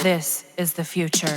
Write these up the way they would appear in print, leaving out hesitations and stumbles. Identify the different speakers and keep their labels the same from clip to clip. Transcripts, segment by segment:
Speaker 1: This is the future.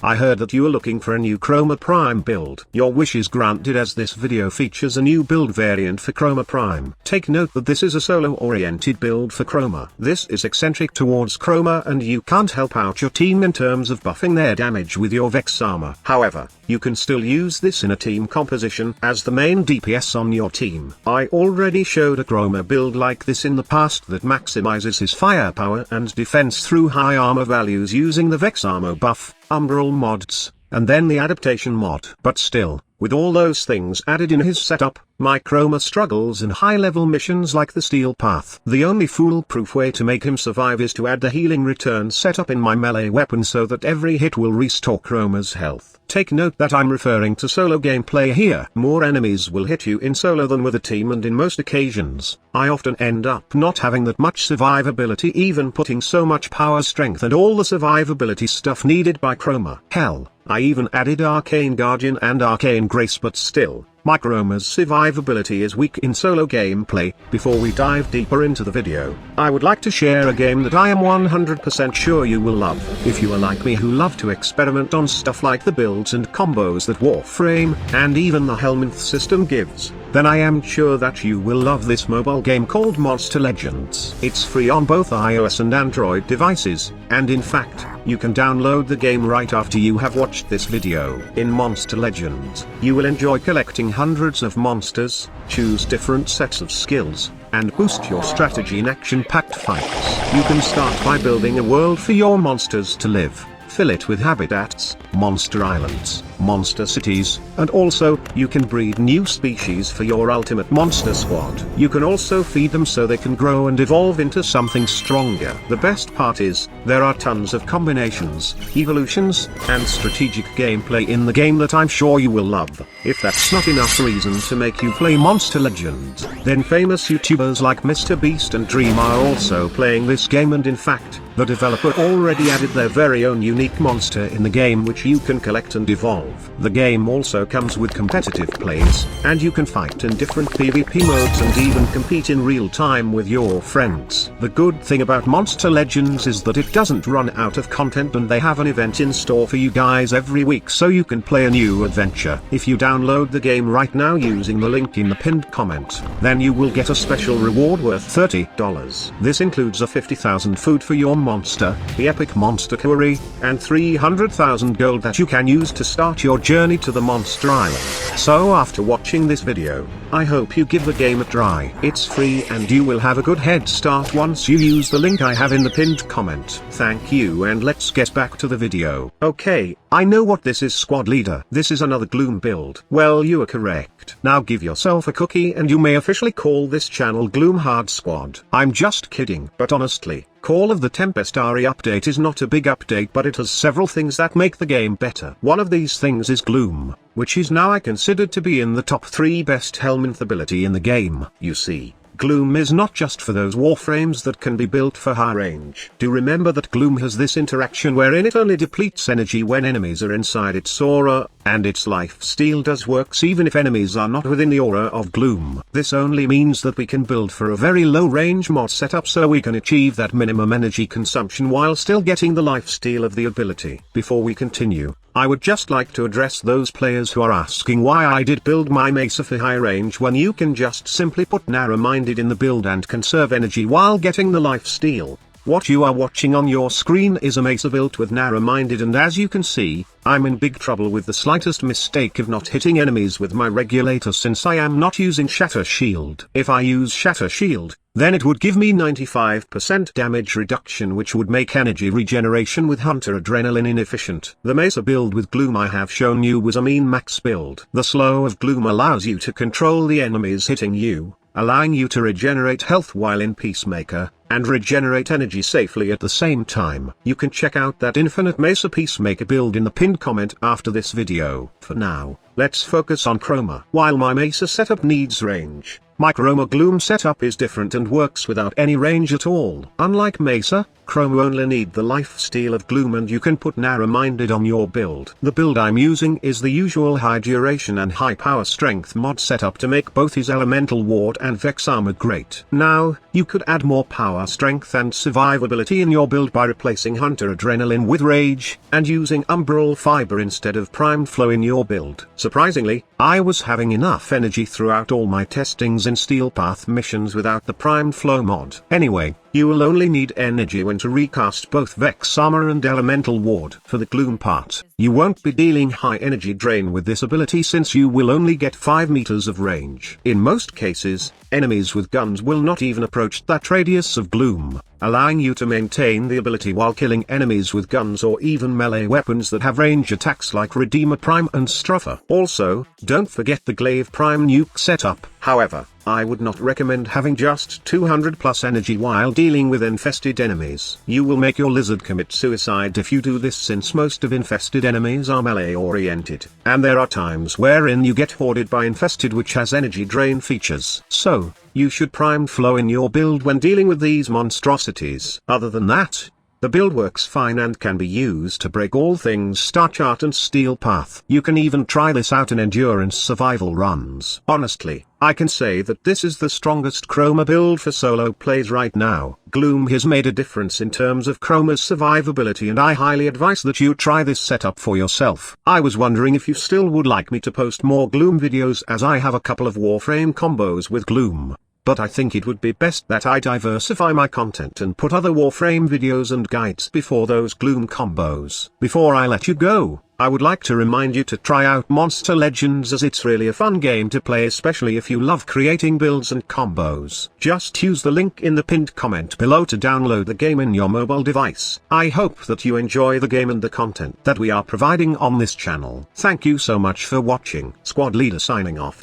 Speaker 2: I heard that you are looking for a new Chroma Prime build. Your wish is granted, as this video features a new build variant for Chroma Prime. Take note that this is a solo-oriented build for Chroma. This is eccentric towards Chroma, and you can't help out your team in terms of buffing their damage with your Vex armor. However, you can still use this in a team composition as the main DPS on your team. I already showed a Chroma build like this in the past that maximizes his firepower and defense through high armor values using the Vex armor buff, Umbral mods, and then the adaptation mod. But still, with all those things added in his setup, my Chroma struggles in high-level missions like the Steel Path. The only foolproof way to make him survive is to add the healing return setup in my melee weapon so that every hit will restore Chroma's health. Take note that I'm referring to solo gameplay here. More enemies will hit you in solo than with a team, and in most occasions, I often end up not having that much survivability, even putting so much power, strength and all the survivability stuff needed by Chroma. Hell, I even added Arcane Guardian and Arcane Grace, but still, my Chroma's survivability is weak in solo gameplay. Before we dive deeper into the video, I would like to share a game that I am 100% sure you will love. If you are like me, who love to experiment on stuff like the builds and combos that Warframe and even the Helminth system gives, then I am sure that you will love this mobile game called Monster Legends. It's free on both iOS and Android devices, and in fact, you can download the game right after you have watched this video. In Monster Legends, you will enjoy collecting hundreds of monsters, choose different sets of skills, and boost your strategy in action-packed fights. You can start by building a world for your monsters to live. Fill it with habitats, monster islands, monster cities, and also, you can breed new species for your ultimate monster squad. You can also feed them so they can grow and evolve into something stronger. The best part is, there are tons of combinations, evolutions, and strategic gameplay in the game that I'm sure you will love. If that's not enough reason to make you play Monster Legends, then famous YouTubers like MrBeast and Dream are also playing this game, and in fact, the developer already added their very own unique monster in the game which you can collect and evolve. The game also comes with competitive plays, and you can fight in different PvP modes and even compete in real time with your friends. The good thing about Monster Legends is that it doesn't run out of content, and they have an event in store for you guys every week so you can play a new adventure. If you download the game right now using the link in the pinned comment, then you will get a special reward worth $30. This includes a 50,000 food for your monster, the epic monster curry, and 300,000 gold that you can use to start your journey to the monster island. So after watching this video, I hope you give the game a try. It's free and you will have a good head start once you use the link I have in the pinned comment. Thank you, and let's get back to the video. Okay, I know what this is, squad leader. This is another Gloom build. Well, you are correct. Now give yourself a cookie and you may officially call this channel Gloom Hard Squad. I'm just kidding. But honestly, Call of the Tempestari update is not a big update, but it has several things that make the game better. One of these things is Gloom, which is now considered to be in the top 3 best Helminth ability in the game. You see, Gloom is not just for those Warframes that can be built for high range. Do remember that Gloom has this interaction wherein it only depletes energy when enemies are inside its aura, and its lifesteal does works even if enemies are not within the aura of Gloom. This only means that we can build for a very low range mod setup so we can achieve that minimum energy consumption while still getting the lifesteal of the ability. Before we continue, I would just like to address those players who are asking why I did build my Mesa for high range when you can just simply put narrow-minded in the build and conserve energy while getting the lifesteal. What you are watching on your screen is a Mesa built with narrow-minded, and as you can see, I'm in big trouble with the slightest mistake of not hitting enemies with my regulator since I am not using Shatter Shield. If I use Shatter Shield, then it would give me 95% damage reduction, which would make energy regeneration with Hunter Adrenaline inefficient. The Mesa build with Gloom I have shown you was a mean max build. The slow of Gloom allows you to control the enemies hitting you, allowing you to regenerate health while in Peacemaker, and regenerate energy safely at the same time. You can check out that Infinite Mesa Peacemaker build in the pinned comment after this video. For now, let's focus on Chroma. While my Mesa setup needs range, my Chroma Gloom setup is different and works without any range at all. Unlike Mesa, Chroma only need the lifesteal of Gloom and you can put narrow-minded on your build. The build I'm using is the usual high duration and high power strength mod setup to make both his elemental ward and Vex armor great. Now, you could add more power, strength and survivability in your build by replacing Hunter Adrenaline with Rage, and using Umbral Fiber instead of Prime Flow in your build. Surprisingly, I was having enough energy throughout all my testings in Steel Path missions without the Prime Flow mod. Anyway, you will only need energy when to recast both Vex armor and elemental ward. For the Gloom part, you won't be dealing high energy drain with this ability since you will only get 5 meters of range. In most cases, enemies with guns will not even approach that radius of Gloom, allowing you to maintain the ability while killing enemies with guns or even melee weapons that have range attacks like Redeemer Prime and Struffer. Also, don't forget the Glaive Prime nuke setup. However, I would not recommend having just 200 plus energy while dealing with infested enemies. You will make your lizard commit suicide if you do this since most of infested enemies are melee oriented, and there are times wherein you get hoarded by infested which has energy drain features. So, you should Prime Flow in your build when dealing with these monstrosities. Other than that, the build works fine and can be used to break all things Star Chart and Steel Path. You can even try this out in endurance survival runs. Honestly, I can say that this is the strongest Chroma build for solo plays right now. Gloom has made a difference in terms of Chroma's survivability and I highly advise that you try this setup for yourself. I was wondering if you still would like me to post more Gloom videos as I have a couple of Warframe combos with Gloom. But I think it would be best that I diversify my content and put other Warframe videos and guides before those Gloom combos. Before I let you go, I would like to remind you to try out Monster Legends as it's really a fun game to play, especially if you love creating builds and combos. Just use the link in the pinned comment below to download the game in your mobile device. I hope that you enjoy the game and the content that we are providing on this channel. Thank you so much for watching. Squad Leader signing off.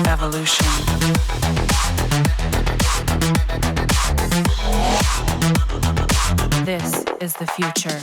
Speaker 1: Evolution. This is the future.